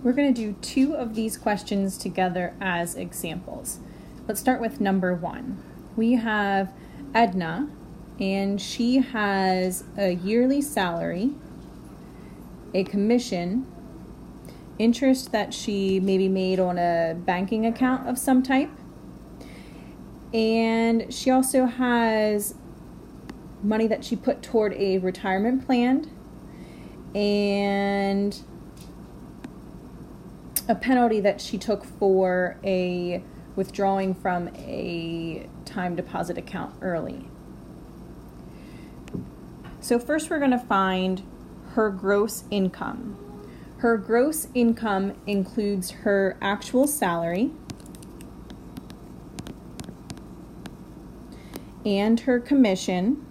We're going to do two of these questions together as examples. Let's start with number 1. We have Edna, and she has a yearly salary, a commission, interest that she maybe made on a banking account of some type, and she also has money that she put toward a retirement plan and a penalty that she took for a withdrawing from a time deposit account early. So first we're going to find her gross income. Her gross income includes her actual salary and her commission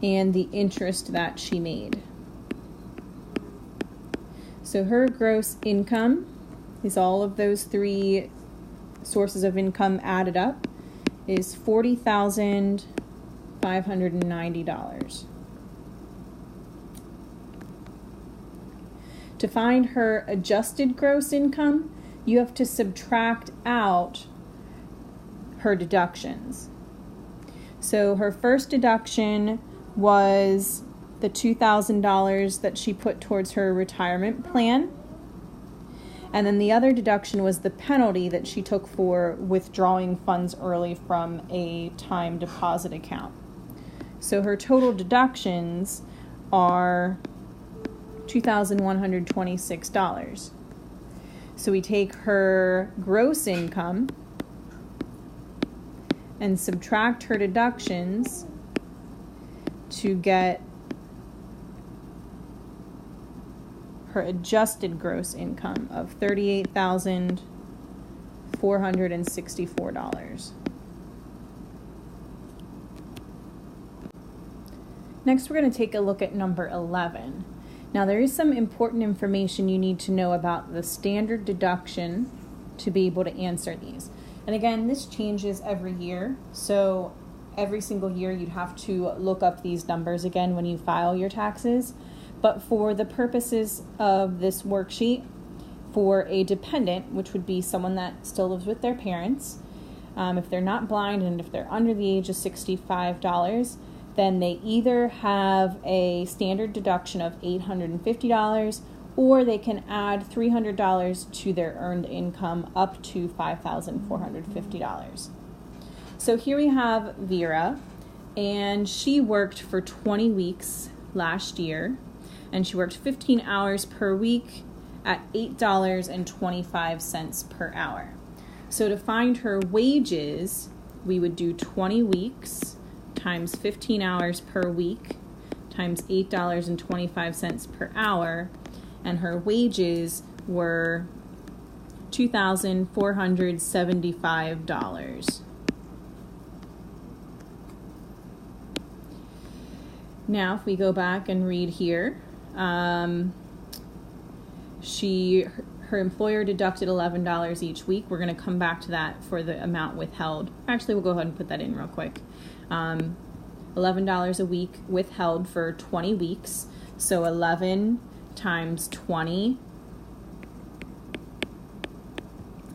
and the interest that she made. So her gross income is all of those three sources of income added up is $40,590. To find her adjusted gross income, you have to subtract out her deductions. So her first deduction was the $2,000 that she put towards her retirement plan. And then the other deduction was the penalty that she took for withdrawing funds early from a time deposit account. So her total deductions are $2,126. So we take her gross income and subtract her deductions to get her adjusted gross income of $38,464. Next, we're going to take a look at number 11. Now, there is some important information you need to know about the standard deduction to be able to answer these. And again, this changes every year, so every single year you'd have to look up these numbers again when you file your taxes. But for the purposes of this worksheet, for a dependent, which would be someone that still lives with their parents, if they're not blind and if they're under the age of $65, then they either have a standard deduction of $850 or they can add $300 to their earned income up to $5,450. So here we have Vera, and she worked for 20 weeks last year, and she worked 15 hours per week at $8.25 per hour. So to find her wages, we would do 20 weeks times 15 hours per week times $8.25 per hour, and her wages were $2,475. Now, if we go back and read here, her employer deducted $11 each week. We're going to come back to that for the amount withheld. Actually, we'll go ahead and put that in real quick. $11 a week withheld for 20 weeks. So 11 times 20.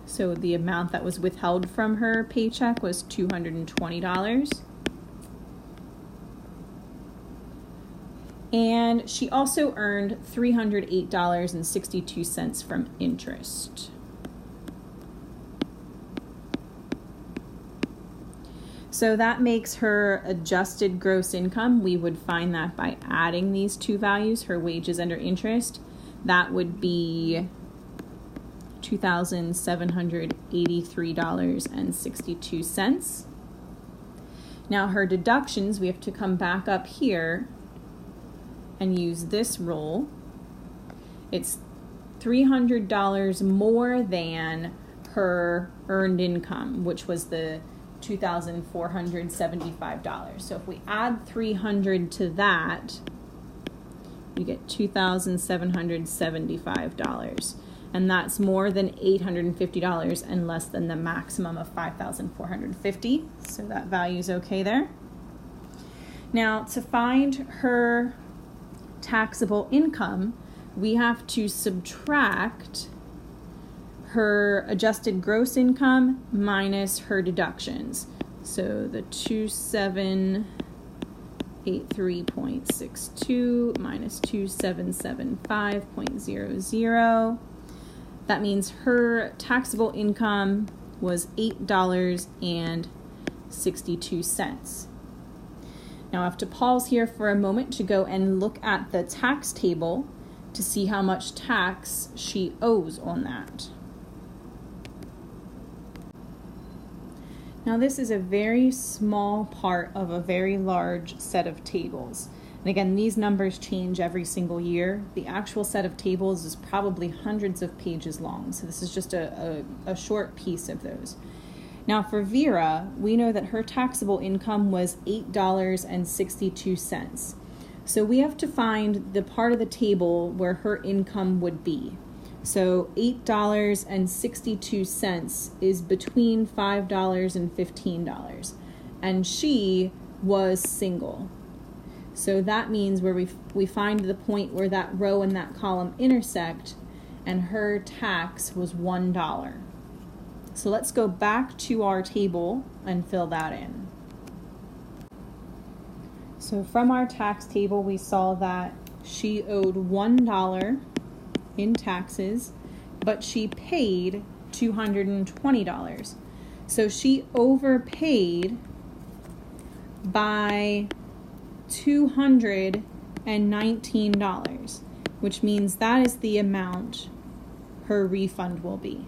So the amount that was withheld from her paycheck was $220. And she also earned $308.62 from interest. So that makes her adjusted gross income. We would find that by adding these two values, her wages and her interest. That would be $2,783.62. Now her deductions, we have to come back up here and use this rule. It's $300 more than her earned income, which was the $2,475. So if we add $300 to that, we get $2,775. And that's more than $850 and less than the maximum of $5,450. So that value is okay there. Now, to find her taxable income, we have to subtract her adjusted gross income minus her deductions. So the 2783.62 minus 2775.00. That means her taxable income was $8.62. Now I have to pause here for a moment to go and look at the tax table to see how much tax she owes on that. Now this is a very small part of a very large set of tables. And again, these numbers change every single year. The actual set of tables is probably hundreds of pages long, so this is just a short piece of those. Now for Vera, we know that her taxable income was $8.62. So we have to find the part of the table where her income would be. So $8.62 is between $5 and $15. And she was single. So that means where we find the point where that row and that column intersect, and her tax was $1. So let's go back to our table and fill that in. So from our tax table, we saw that she owed $1 in taxes, but she paid $220. So she overpaid by $219, which means that is the amount her refund will be.